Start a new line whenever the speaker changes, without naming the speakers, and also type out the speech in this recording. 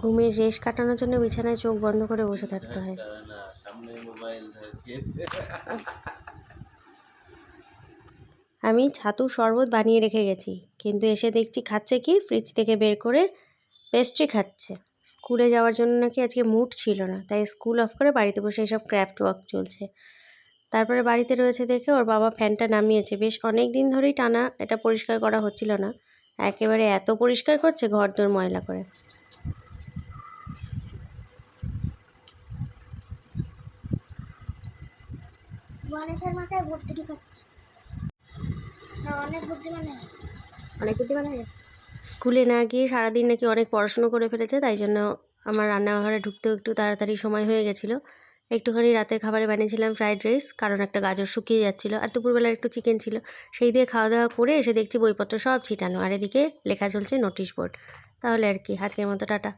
ঘুমের রেশ কাটানোর জন্য বিছানায় চোখ বন্ধ করে বসে থাকতে হয়। আমি ছাতুর শরবত বানিয়ে রেখে গেছি, কিন্তু এসে দেখছি খাচ্ছে কি, ফ্রিজ থেকে বের করে পেস্ট্রি খাচ্ছে। স্কুলে যাওয়ার জন্য নাকি আজকে মুড ছিল না, তাই স্কুল অফ করে বাড়িতে বসে এসব ক্র্যাফট ওয়ার্ক চলছে। তারপরে বাড়িতে রয়েছে দেখে ওর বাবা ফ্যানটা নামিয়েছে। বেশ অনেক দিন ধরেই টানা এটা পরিষ্কার করা হচ্ছিল না, একেবারে এত পরিষ্কার করছে ঘরদোর ময়লা করে।
গণেশের মাথায় ভর্তি ঢুকাচ্ছে, অনেক বুদ্ধিমান হয়ে গেছে।
স্কুলে না গিয়ে সারাদিন নাকি অনেক পড়াশুনো করে ফেলেছে, তাই জন্য আমার রান্নাঘরে ঢুকতেও একটু তাড়াতাড়ি সময় হয়ে গেছিলো। একটুখানি রাতের খাবারে বানিয়েছিলাম ফ্রাইড রাইস, কারণ একটা গাজর শুকিয়ে যাচ্ছিলো, আর দুপুরবেলার একটু চিকেন ছিল। সেই দিয়ে খাওয়া দাওয়া করে এসে দেখছি বইপত্র সব ছিটানো, আর এদিকে লেখা চলছে নোটিশ বোর্ড। তাহলে আর কি, আজকের মতো টাটা।